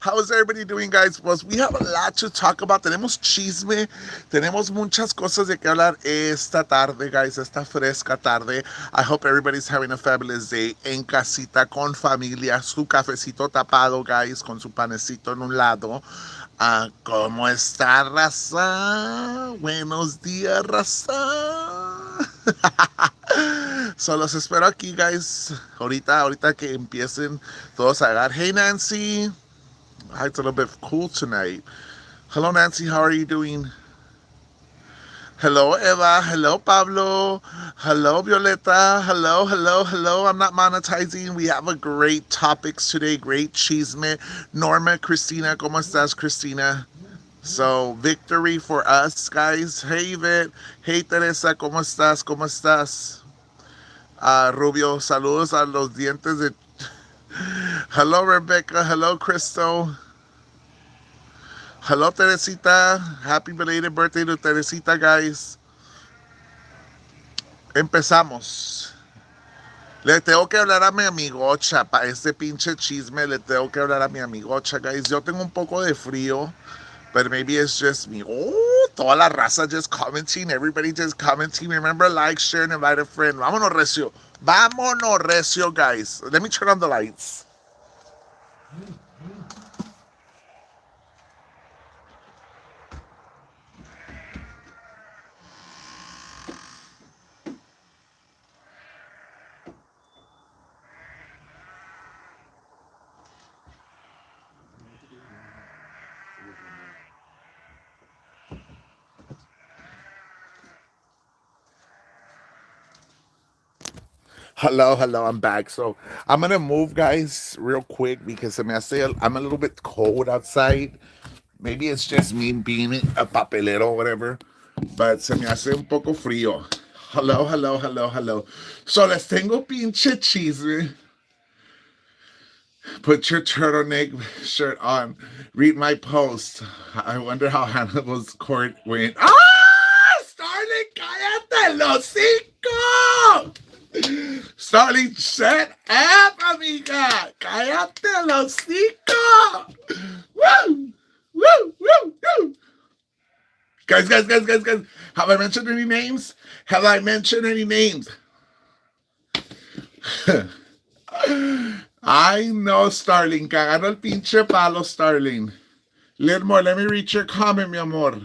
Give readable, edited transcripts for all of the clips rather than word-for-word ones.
How is everybody doing, guys? Pues we have a lot to talk about. Tenemos chisme, tenemos muchas cosas de que hablar esta tarde, guys, esta fresca tarde. I hope everybody's having a fabulous day en casita, con familia, su cafecito tapado, guys, con su panecito en un lado. ¿Cómo está, raza? Buenos días, raza. So, los espero aquí, guys. Ahorita que empiecen todos a agarrar. Hey, Nancy. It's a little bit cool tonight. Hello, Nancy. How are you doing? Hello, Eva. Hello, Pablo. Hello, Violeta. Hello. I'm not monetizing. We have a great topics today. Great chisme. Norma, Christina. ¿Cómo estás, Christina? So, victory for us, guys. Hey, Yvette. Hey, Teresa. ¿Cómo estás? ¿Cómo estás? Rubio, saludos a los dientes de... Hello, Rebecca. Hello, Crystal. Hello, Teresita. Happy belated birthday to Teresita, guys. Empezamos. Le tengo que hablar a mi amigocha. Para este pinche chisme, le tengo que hablar a mi amigocha, guys. Yo tengo un poco de frío, but maybe it's just me. Oh, toda la raza just commenting. Everybody just commenting. Remember, like, share, and invite a friend. Vámonos, recio. Vámonos, recio, guys. Let me turn on the lights. Hello, I'm back. So I'm gonna move, guys, real quick because I mean, I'm a little bit cold outside. Maybe it's just me being a papelero or whatever, but se me hace un poco frío. Hello. So les tengo pinche chisme. Put your turtleneck shirt on. Read my post. I wonder how Hannibal's court went. Starling, cállate los cinco! Starling, shut up, amiga. Cállate los cinco! Woo! Guys. Have I mentioned any names? I know, Starling. Cagando el pinche palo, Starling. Lidmore, let me read your comment, mi amor.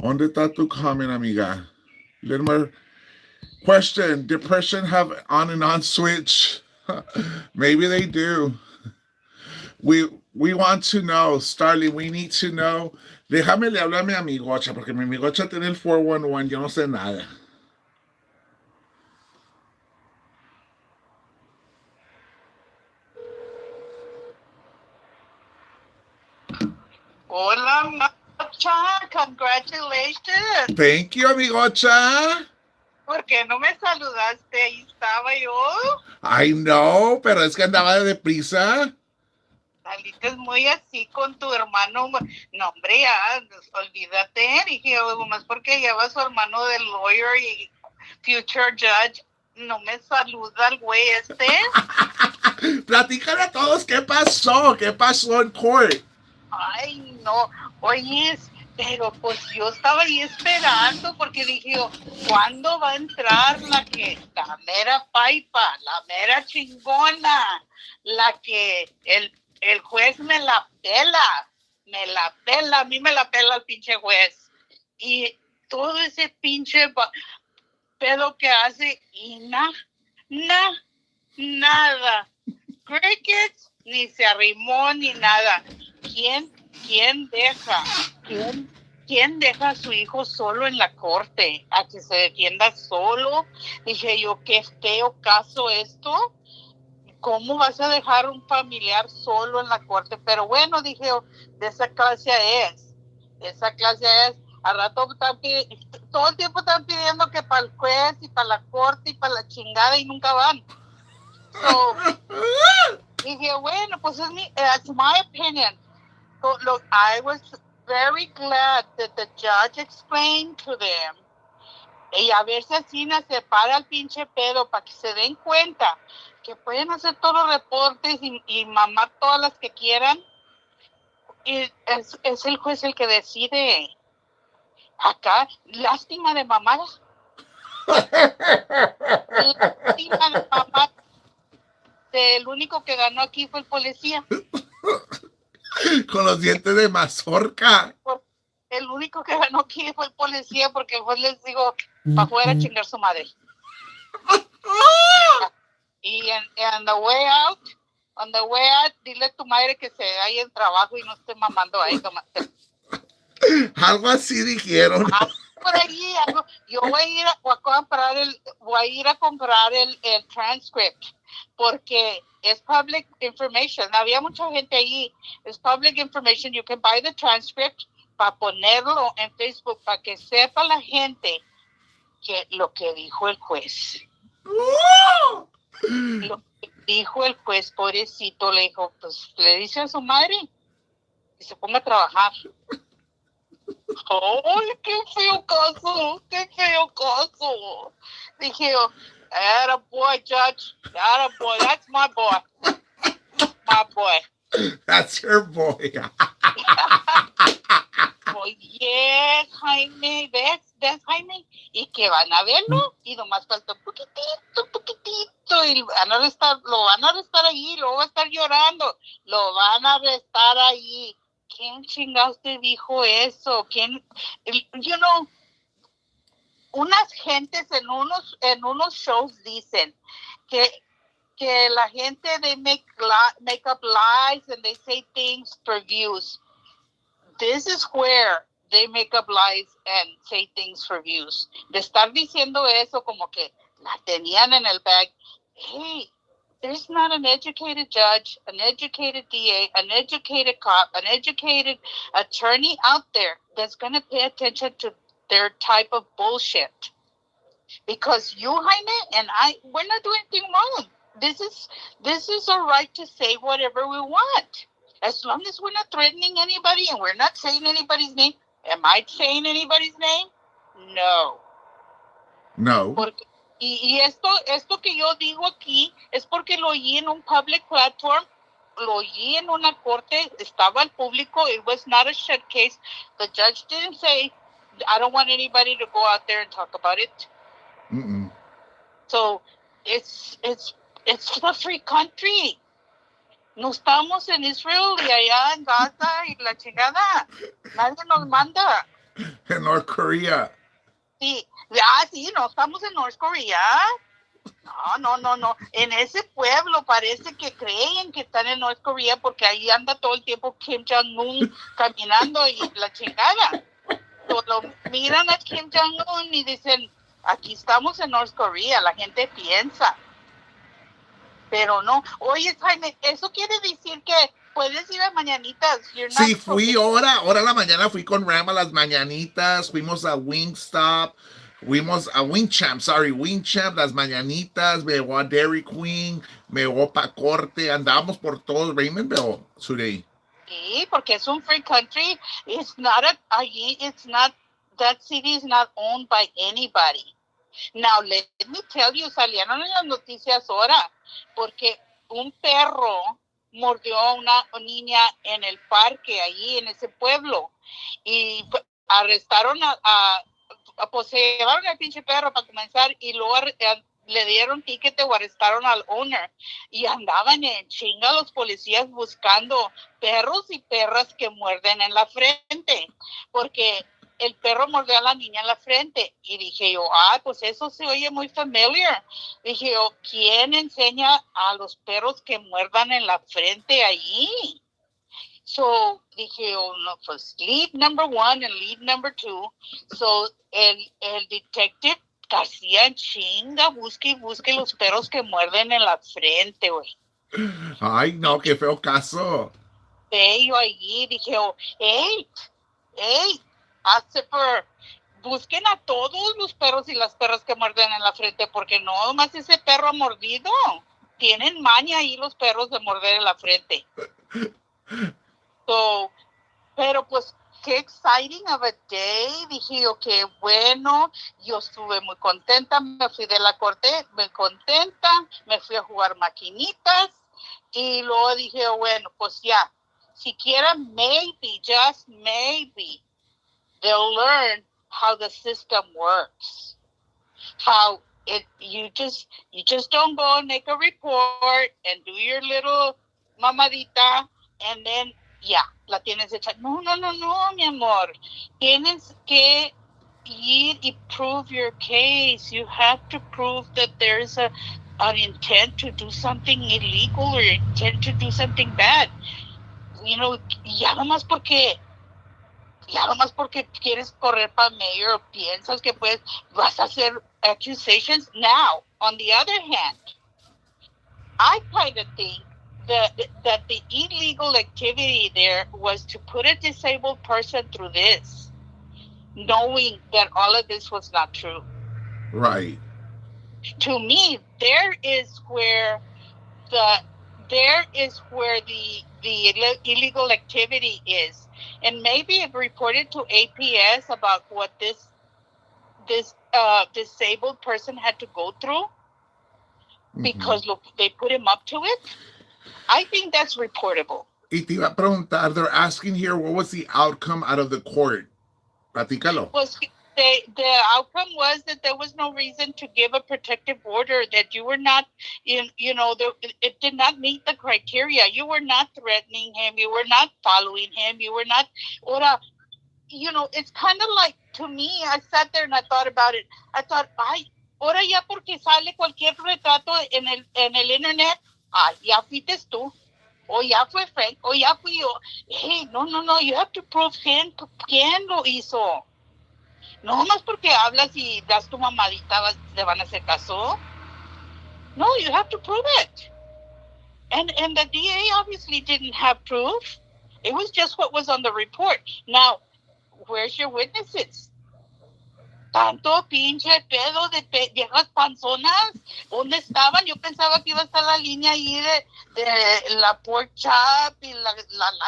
¿Dónde está tu comment, amiga? Lidmore, question, depression have on and on switch? Maybe they do. We want to know, Starling, we need to know. Déjame le hablar a mi amigocha, porque mi amigocha tiene el 411, yo no sé nada. Hola, Macha, congratulations. Thank you, amigocha. ¿Por qué no me saludaste? Ahí estaba yo. I know, pero es que andaba de deprisa. Saliste muy así con tu hermano. No, hombre, ya, olvídate. Dije, más porque lleva su hermano de lawyer y future judge. No me saluda el güey este. Platícale a todos qué pasó en court. Ay, no. Oye, pero pues yo estaba ahí esperando porque dije, ¿cuándo va a entrar la mera paipa, la mera chingona, la que el juez me la pela, a mí me la pela el pinche juez? Y todo ese pinche pedo que hace y nada. Crickets ni se arrimó ni nada. ¿Quién deja a su hijo solo en la corte a que se defienda solo? Dije yo, qué feo caso esto. ¿Cómo vas a dejar un familiar solo en la corte? Pero bueno, dije yo, de esa clase es. Al rato todo el tiempo están pidiendo que para el juez y para la corte y para la chingada y nunca van. So, dije, bueno, pues it's my opinion. So, look, I was very glad that the judge explained to them. Y a ver si así se para el pinche pedo para que se den cuenta que pueden hacer todos los reportes y mamar todas las que quieran. Y es el juez el que decide. Acá, lástima de mamá. Lástima de mamá. El único que ganó aquí fue el policía. Con los dientes de mazorca. El único que ganó aquí fue el policía porque el juez les dijo para afuera a chingar su madre. Y on the way out, dile a tu madre que se vaya en trabajo y no esté mamando ahí. Algo así dijeron. Por ahí, yo voy a ir a comprar el transcript porque es public information. Había mucha gente ahí. Es public information. You can buy the transcript para ponerlo en Facebook para que sepa la gente que lo que dijo el juez. Lo que dijo el juez, pobrecito, le dijo, pues le dice a su madre y se ponga a trabajar. ¡Ay, qué feo caso! ¡Qué feo caso! Dije yo, attaboy, Judge. Attaboy, that's my boy. My boy. That's your boy. Oye, Jaime, ¿ves, Jaime? Y que van a verlo, y nomás falta un poquitito, y lo van a arrestar ahí, luego va a estar llorando, lo van a arrestar ahí. ¿Quién chingados te dijo eso? ¿Quién? Unas gentes en unos shows dicen que la gente, they make up lies and they say things for views. This is where they make up lies and say things for views. De estar diciendo eso como que la tenían en el bag. Hey, there's not an educated judge, an educated DA, an educated cop, an educated attorney out there that's going to pay attention to their type of bullshit. Because you, Jaime, and I, we're not doing anything wrong. This is our right to say whatever we want. As long as we're not threatening anybody and we're not saying anybody's name. Am I saying anybody's name? No. No. Y esto que yo digo aquí es porque lo oí en un public platform, lo oí en una corte, estaba al público. It was not a shut case. The judge didn't say, I don't want anybody to go out there and talk about it. Mm-mm. So it's a free country. No estamos en Israel y allá en Gaza y la chingada. Nadie nos manda. En North Korea. Sí, sí, no estamos en North Korea. No. En ese pueblo parece que creen que están en North Korea porque ahí anda todo el tiempo Kim Jong-un caminando y la chingada. Lo miran a Kim Jong-un y dicen, aquí estamos en North Korea, la gente piensa. Pero no. Oye, Jaime, ¿eso quiere decir que puedes ir a mañanitas? Sí, fui ahora la mañana fui con Ram a las mañanitas, fuimos a Wingstop, fuimos a Wingchamp, las mañanitas, me llevó a Dairy Queen, me llevó pa' corte, andábamos por todo Raymondville, Surrey. Sí, porque es un free country. That city is not owned by anybody. Now, let me tell you, salieron en las noticias ahora, porque un perro mordió a una niña en el parque, allí en ese pueblo, y arrestaron pues se llevaron al pinche perro para comenzar, y luego le dieron ticket o arrestaron al owner, y andaban en chinga los policías buscando perros y perras que muerden en la frente, porque el perro mordió a la niña en la frente. Y dije yo, pues eso se oye muy familiar. Dije yo, ¿quién enseña a los perros que muerdan en la frente allí? So, dije yo, no, pues lead number 1 and lead number 2. So, el detective hacía en chinga, busque los perros que muerden en la frente, güey. Ay, no, qué feo caso. Yo allí, dije yo, hey, busquen a todos los perros y las perras que muerden en la frente, porque no más ese perro mordido. Tienen maña ahí los perros de morder en la frente. Pero pues qué exciting of a day. Dije yo, qué bueno. Yo estuve muy contenta. Me fui de la corte, muy contenta. Me fui a jugar maquinitas. Y luego dije, bueno, pues ya. Siquiera maybe, just maybe, they'll learn how the system works. How you just don't go and make a report and do your little mamadita and then ya la tienes hecha. No, mi amor. Tienes que ir y prove your case. You have to prove that there's an intent to do something illegal or intent to do something bad. Ya nomás porque quieres correr para mayor o piensas que vas a hacer accusations. Now, on the other hand, I kind of think that the illegal activity there was to put a disabled person through this, knowing that all of this was not true. Right. To me, there is where the illegal activity is. And maybe if reported to APS about what this disabled person had to go through because look, they put him up to it, I think that's reportable. Y te iba a preguntar, they're asking here, what was the outcome out of the court? Platícalo. Was the outcome was that there was no reason to give a protective order, that you were not, it did not meet the criteria. You were not threatening him. You were not following him. You were not, it's kind of like, to me, I sat there and I thought about it. I thought, ahora ya porque sale cualquier retrato en el internet, ya fuiste tú. O ya fue Frank, o ya fui yo. Hey, no, you have to prove quién lo hizo. No más porque hablas y das tu mamadita, ¿le van a hacer caso? No, you have to prove it. And the DA obviously didn't have proof. It was just what was on the report. Now, where's your witnesses? Tanto pinche pedo de viejas panzonas. ¿Dónde estaban? Yo pensaba que iba a estar la línea ahí de la pork chop y la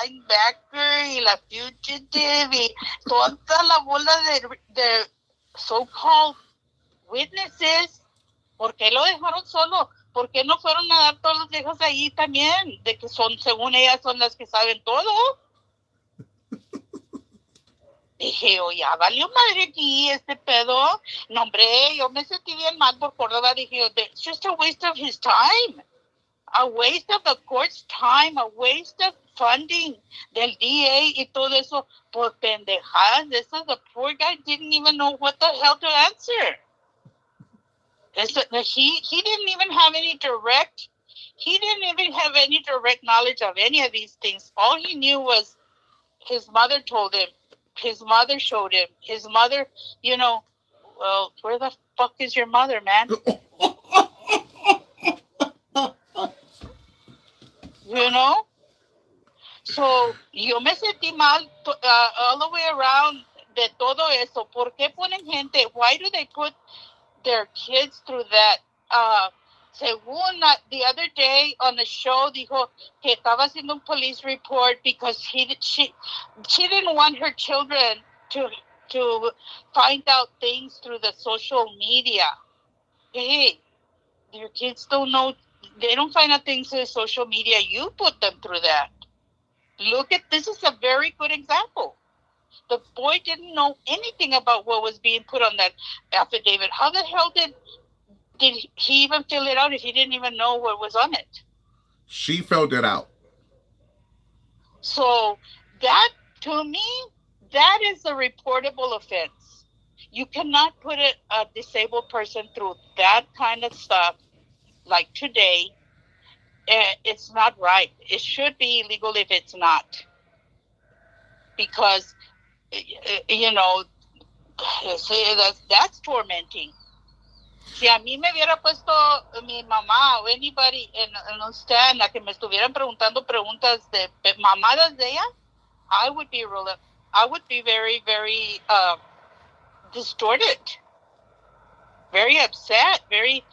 linebacker y la fugitive y toda la bola de so-called witnesses. ¿Por qué lo dejaron solo? ¿Por qué no fueron a dar todos los viejos ahí también? De que según ellas, son las que saben todo. Dije, ya valió madre aquí este pedo. No, hombre, yo me sentí bien mal por Córdoba. Dije, it's just a waste of his time. A waste of the court's time. A waste of funding del DA y todo eso por pendejadas. The poor guy didn't even know what the hell to answer. He didn't even have any direct knowledge of any of these things. All he knew was his mother told him. His mother showed him. His mother, well, where the fuck is your mother, man? So, yo me sentí mal all the way around de todo eso. ¿Por qué ponen gente? Why do they put their kids through that? Según the other day on the show, dijo que estaba haciendo un police report because she didn't want her children to find out things through the social media. Hey, your kids don't know, they don't find out things through social media. You put them through that. This is a very good example. The boy didn't know anything about what was being put on that affidavit. How the hell did he even fill it out if he didn't even know what was on it? She filled it out. So that, to me, that is a reportable offense. You cannot put a disabled person through that kind of stuff like today. It's not right. It should be illegal if it's not. Because, that's tormenting. Si a mí me hubiera puesto mi mamá o anybody en un stand, la que me estuvieran preguntando preguntas de mamadas de ella, I would be very, very distorted, very upset, very,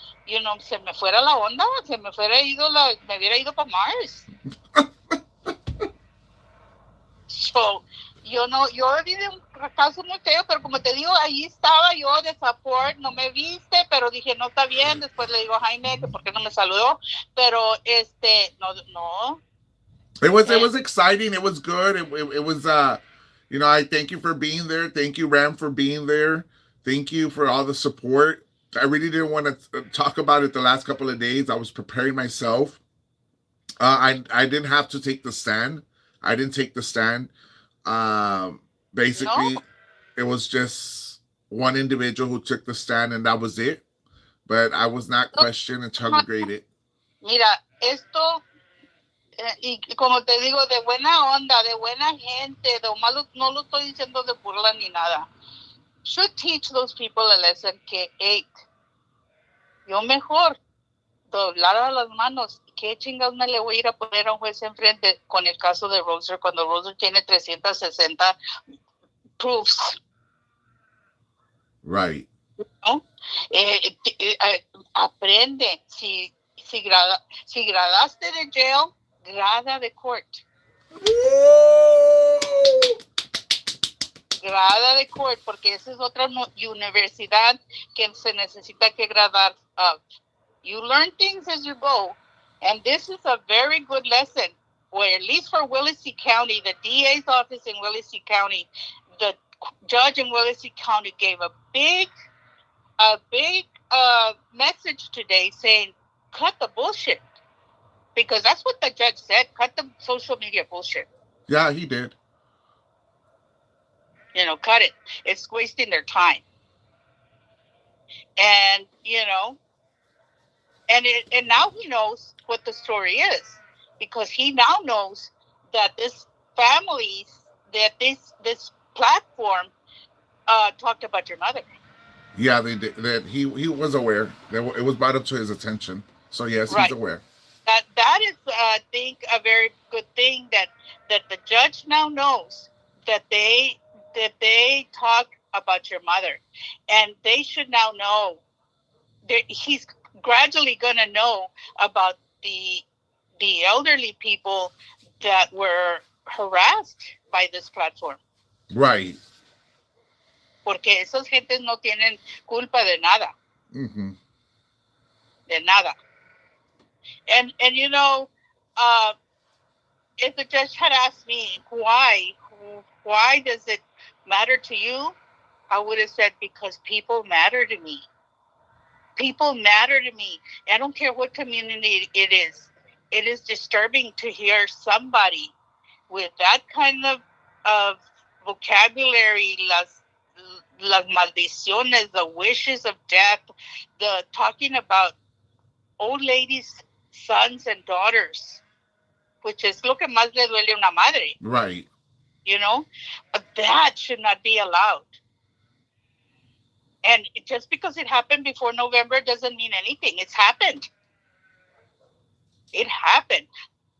se me fuera la onda, me hubiera ido para Mars. So, yo no, yo vi de un caso muy feo, pero como te digo, ahí estaba yo de support, no me viste, pero dije, no está bien, después le digo a Jaime que por qué no me saludó, pero no, no, It eh, was exciting. It was good. It was you know, I thank you for being there. Thank you, Ram, for being there. Thank you for all the support. I really didn't want to talk about it the last couple of days. I was preparing myself. I didn't have to take the stand. I didn't take the stand. Um, no, Basically, it was just one individual who took the stand, and that was it. But I was not questioned, interrogated. mira, esto, y como te digo, de buena onda, de buena gente, de malo, no lo estoy diciendo de burla ni nada. Should teach those people a lesson que, hey, yo mejor doblar las manos. ¿Qué chingados me le voy a ir a poner a un juez enfrente con el caso de Roser cuando Roser tiene 360 proofs? Right. ¿No? Aprende. Si gradaste de jail, grada de court. Grada de court, porque esa es otra universidad que se necesita que gradar of. You learn things as you go, and this is a very good lesson. Where at least for Willacy County, the DA's office in Willacy County, the judge in Willacy County gave a big message today saying, cut the bullshit. Because that's what the judge said, cut the social media bullshit. Yeah, he did. You know, cut it. It's wasting their time. And, you know, and now he knows what the story is. Because he now knows that this platform talked about your mother. Yeah, they did. That he was aware. It was brought up to his attention. So yes, he's Right. aware. That is, I think, a very good thing that the judge now knows that they talk about your mother, and they should now know that he's gradually going to know about the elderly people that were harassed by this platform. Right. Porque esas gentes no tienen culpa de nada. Mm-hmm. De nada. And you know, if the judge had asked me why does it matter to you, I would have said because people matter to me. People matter to me. I don't care what community it is. It is disturbing to hear somebody with that kind of vocabulary, las maldiciones, the wishes of death, the talking about old ladies' sons and daughters, which is lo que más le duele a una madre. Right. You know, that should not be allowed. And just because it happened before November doesn't mean anything. It's happened. It happened.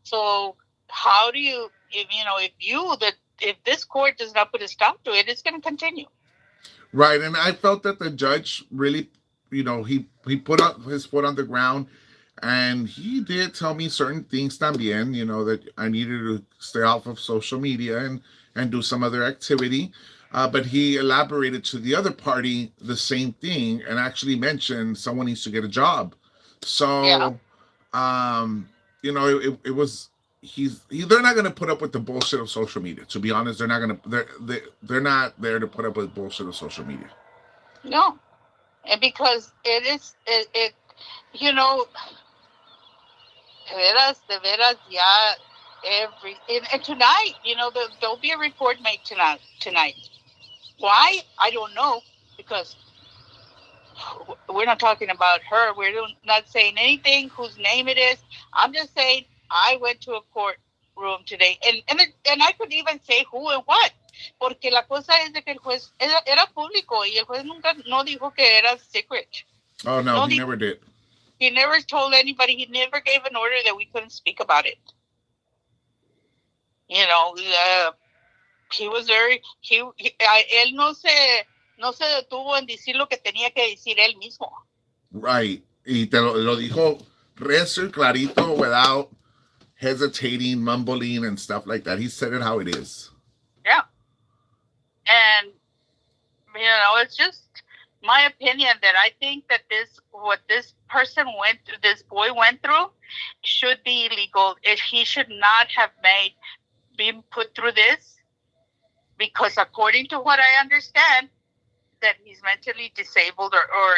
So how do you, if this court does not put a stop to it, it's going to continue. Right. And I felt that the judge really, you know, he put up his foot on the ground, and he did tell me certain things también, you know, that I needed to stay off of social media and do some other activity. But he elaborated to the other party the same thing and actually mentioned someone needs to get a job. So, you know, it was they're not going to put up with the bullshit of social media. To be honest, they're not there to put up with bullshit of social media. No, and because it you know, de veras, yeah, and tonight, you know, there'll be a report made tonight. Why? I don't know, because we're not talking about her. We're not saying anything, whose name it is. I'm just saying I went to a courtroom today, and I could even say who and what, porque la cosa es de que el juez era público y el juez nunca no dijo que era secret. Oh no, he never did. He never told anybody. He never gave an order that we couldn't speak about it. You know, he was very. Él no se detuvo en decir lo que tenía que decir él mismo. Right. Y te lo dijo recio, clarito, without hesitating, mumbling, and stuff like that. He said it how it is. Yeah. And it's just my opinion that I think that what this this boy went through, should be illegal. He should not have been put through this, because according to what I understand, that he's mentally disabled, or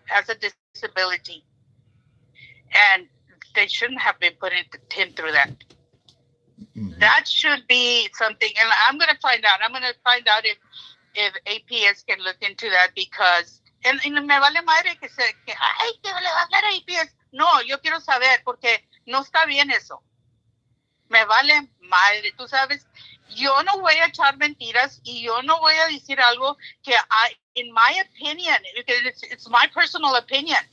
has a disability, and they shouldn't have been putting him through that. Mm-hmm. That should be something, and I'm going to find out. I'm going to find out if APS can look into that, because me vale madre que ay, que le va a hablar a APS. No, yo quiero saber, porque no está bien eso. Me vale madre, tú sabes, yo no voy a echar mentiras y yo no voy a decir algo que in my opinion, it's my personal opinion,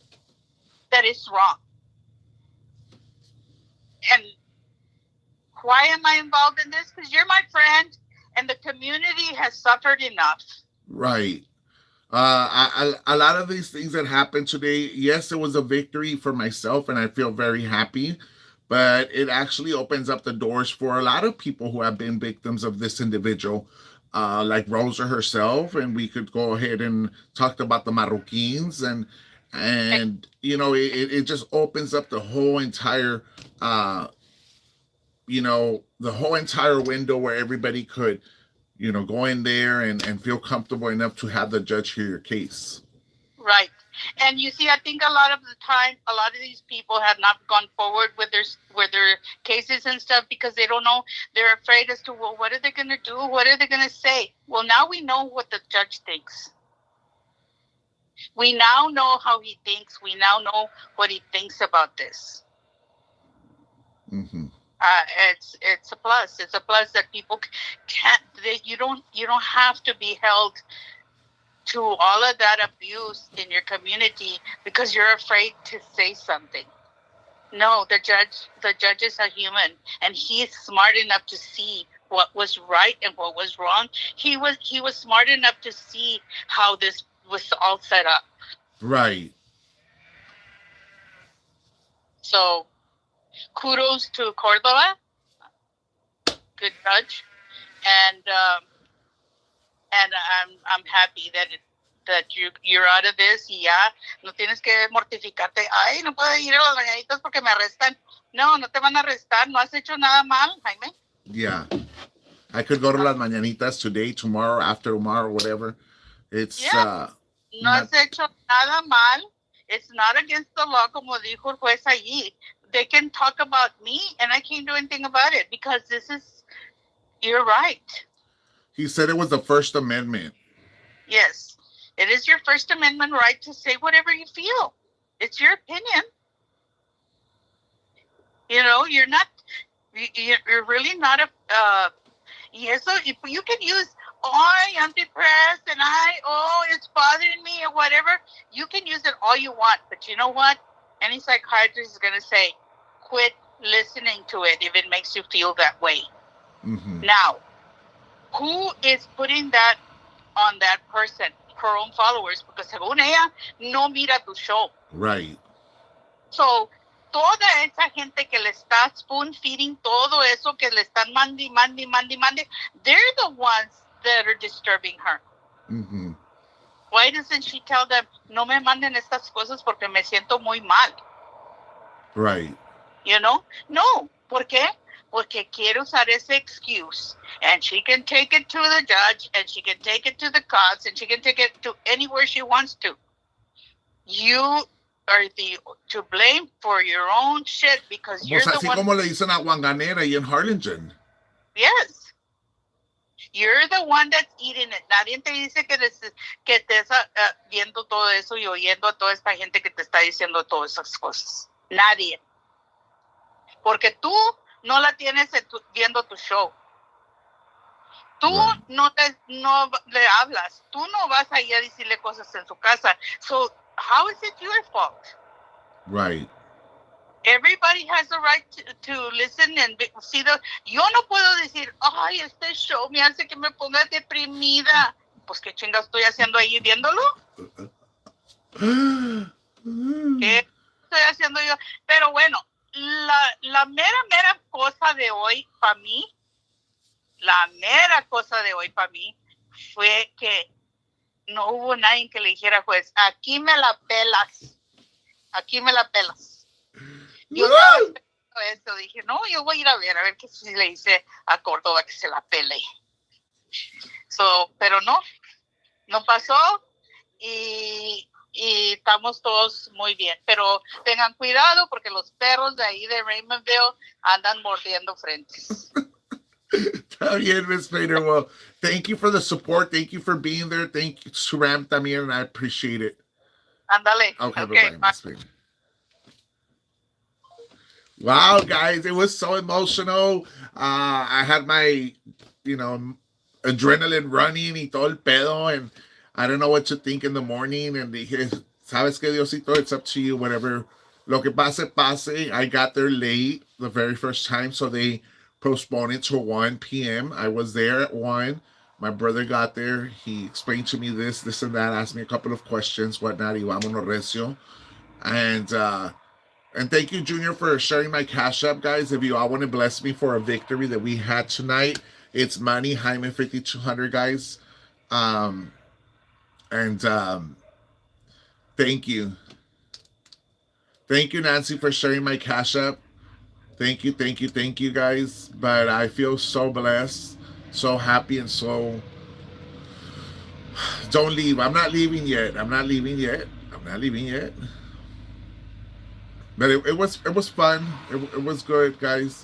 that it's wrong. And why am I involved in this? Because you're my friend, and the community has suffered enough. Right. A lot of these things that happened today, yes, it was a victory for myself, and I feel very happy. But it actually opens up the doors for a lot of people who have been victims of this individual, like Rosa herself. And we could go ahead and talk about the Marroquins, and it just opens up the whole entire the whole entire window where everybody could go in there and feel comfortable enough to have the judge hear your case. Right. And you see, I think a lot of the time, a lot of these people have not gone forward with their cases and stuff, because they don't know. They're afraid as to, well, what are they going to do? What are they going to say? Well, now we know what the judge thinks. We now know how he thinks. We now know what he thinks about this. Mm-hmm. It's a plus. It's a plus that people can't. You don't have to be held to all of that abuse in your community because you're afraid to say something. No, the judge is a human, and he's smart enough to see what was right and what was wrong. He was smart enough to see how this was all set up. Right. So, kudos to Cordova, good judge, and I'm happy that you're out of this, y ya no tienes que mortificarte. Ay, no puedo ir a las mañanitas porque me arrestan. No te van a arrestar. No has hecho nada mal, Jaime. Yeah. I could go to las mañanitas today, tomorrow, after tomorrow, whatever. It's no has hecho nada mal. It's not against the law, como dijo el juez allí. They can talk about me, and I can't do anything about it, because you're right. He said it was the First Amendment. Yes. It is your First Amendment right to say whatever you feel. It's your opinion. You're really not so you can use, I'm depressed and it's bothering me or whatever. You can use it all you want, but you know what? Any psychiatrist is going to say, quit listening to it if it makes you feel that way. Mm-hmm. Now, who is putting that on that person? Her own followers, because según ella, no mira tu show. Right. So, toda esa gente que le está spoon feeding todo eso, que le están mandi, they're the ones that are disturbing her. Mm-hmm. Why doesn't she tell them, no me manden estas cosas porque me siento muy mal? Right. No. ¿Por qué? Porque quiere usar ese excuse, and she can take it to the judge, and she can take it to the cops, and she can take it to anywhere she wants to. You are to blame for your own shit, because you're the así one. Como le dicen a Wanganera y en Harlingen. Yes. You're the one that's eating it. Nadie te dice que estés viendo todo eso y oyendo a toda esta gente que te está diciendo todas esas cosas. Nadie. Porque tú no la tienes viendo tu show. Tú no le hablas. Tú no vas ahí a decirle cosas en su casa. So, how is it your fault? Right. Everybody has the right to listen and see Yo no puedo decir, ay, este show me hace que me ponga deprimida. Pues, ¿qué chingas estoy haciendo ahí viéndolo? ¿Qué estoy haciendo yo? Pero bueno, la mera cosa de hoy, para mí, La mera cosa de hoy para mí fue que no hubo nadie que le dijera, juez, aquí me la pelas, aquí me la pelas. Yo estaba esperando eso, dije, no, yo voy a ir a ver qué si le dice a Córdoba que se la pele. Pero no pasó y estamos todos muy bien. Pero tengan cuidado porque los perros de ahí de Raymondville andan mordiendo frentes. Está bien, Miss Painter. Well, thank you for the support. Thank you for being there. Thank you, Suram también, and I appreciate it. Ándale. Okay, bye-bye, Miss Painter. Wow, guys, it was so emotional. I had my, you know, adrenaline running y todo el pedo, and I don't know what to think in the morning. And dije, sabes que Diosito, it's up to you. Whatever, lo que pase, pase. I got there late the very first time, so they postponed it to 1 p.m. I was there at 1. My brother got there. He explained to me this, and that. Asked me a couple of questions, whatnot. Y vámonos recio. And thank you, Junior, for sharing my Cash App, guys. If you all want to bless me for a victory that we had tonight, it's money, Jaime 5200, guys. And thank you. Thank you, Nancy, for sharing my Cash App. Thank you, thank you, thank you, guys. But I feel so blessed, so happy, and so. Don't leave. I'm not leaving yet. I'm not leaving yet. I'm not leaving yet. But it was fun. It was good, guys.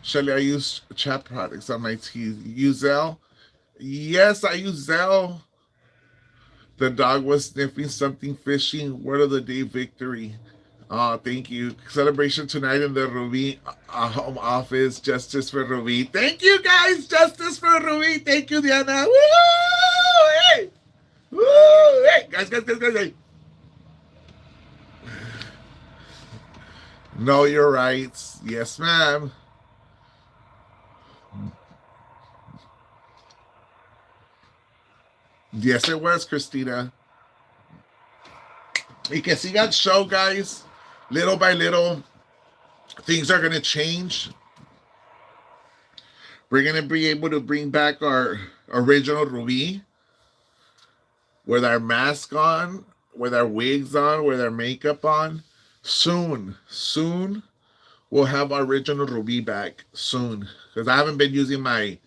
Shelly, I use chat products on my teeth. Use Zelle? Yes, I use Zelle. The dog was sniffing something fishy. Word of the day victory. Thank you. Celebration tonight in the Rubi home office. Justice for Rubi. Thank you, guys. Justice for Rubi. Thank you, Diana. Woo! Hey! Woo! Hey! Guys. Hey. Know your rights. Yes, ma'am. Yes, it was, Christina. Y que sigan show, guys. Little by little, things are going to change. We're going to be able to bring back our original Ruby with our mask on, with our wigs on, with our makeup on. Soon, we'll have our original Ruby back soon. Because I haven't been using my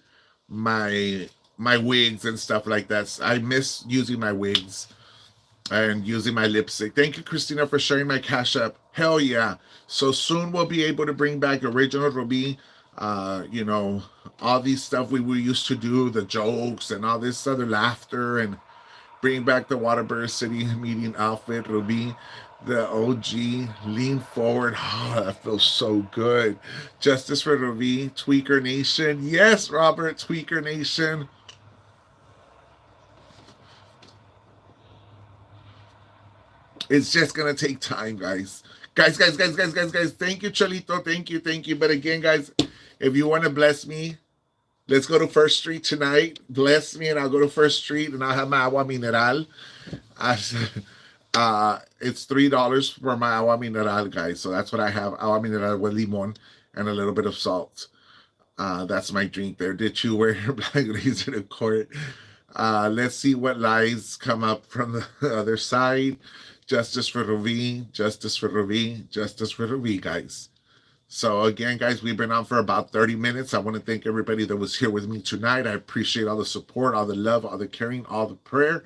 wigs and stuff like that. I miss using my wigs and using my lipstick. Thank you, Christina, for sharing my Cash App. Hell yeah. So soon we'll be able to bring back original Ruby. All these stuff we used to do, the jokes and all this other laughter, and bring back the Waterbury City meeting outfit, Ruby, the OG, lean forward. Oh, that feels so good. Justice for Ruby, Tweaker Nation. Yes, Robert, Tweaker Nation. It's just gonna take time, guys. Guys. Thank you, Cholito. Thank you. But again, guys, if you want to bless me, let's go to First Street tonight. Bless me, and I'll go to First Street, and I'll have my agua mineral. It's $3 for my agua mineral, guys. So that's what I have: agua mineral with limon and a little bit of salt. That's my drink there. Did you wear your black razor to court? Let's see what lies come up from the other side. Justice for Ruby, justice for Ruby, justice for Ruby, guys. So again, guys, we've been on for about 30 minutes. I want to thank everybody that was here with me tonight. I appreciate all the support, all the love, all the caring, all the prayer.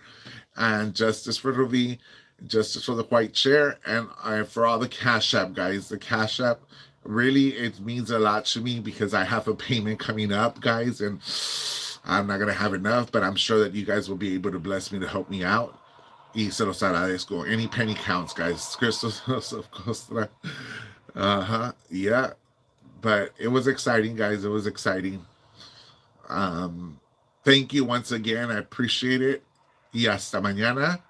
And justice for Ruby, justice for the white chair, and for all the Cash App, guys. The Cash App, really, it means a lot to me because I have a payment coming up, guys, and I'm not going to have enough, but I'm sure that you guys will be able to bless me to help me out. Y se los agradezco. Any penny counts, guys. Christos of Costa. Yeah. But it was exciting, guys. It was exciting. Thank you once again. I appreciate it. Y hasta mañana.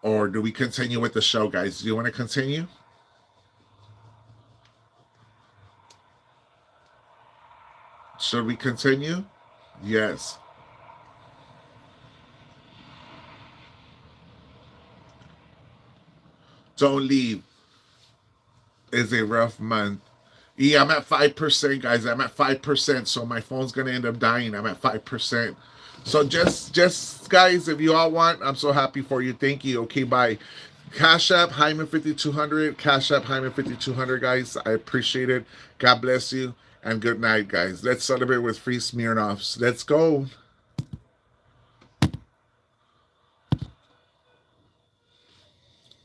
Or do we continue with the show, guys? Do you want to continue? Should we continue? Yes. Don't leave. It's a rough month. Yeah, I'm at 5%, guys. I'm at 5%. So my phone's gonna end up dying. I'm at 5%. So just guys, if you all want, I'm so happy for you. Thank you. Okay, bye. Cash App Hyman 5200. Cash App Hyman 5200, guys. I appreciate it. God bless you and good night, guys. Let's celebrate with free Smirnoffs. Let's go.